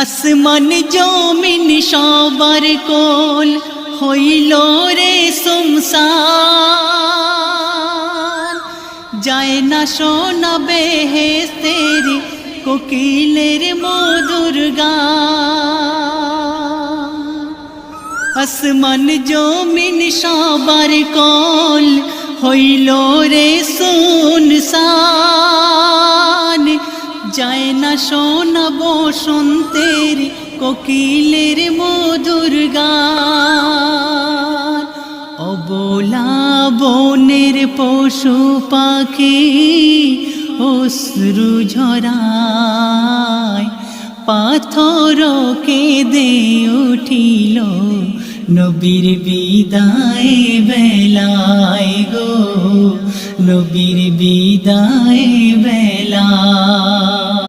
আসমান জমিন সবার কোল হইল রে সুমসান, যায় না শোনা বেহেশতের কোকিলের মধুর গান। আসমান জমিন সবার কোল হইল রে সুনসান, যায় না শোনা বসন্তের কোকিলের মধুর গান। অবলা বনের পশু পাখি অশ্রু ঝরায়, পাথর কেঁদে উঠিল নবীর বিদায় বেলায় গো, নবীর বিদায় বেলায়।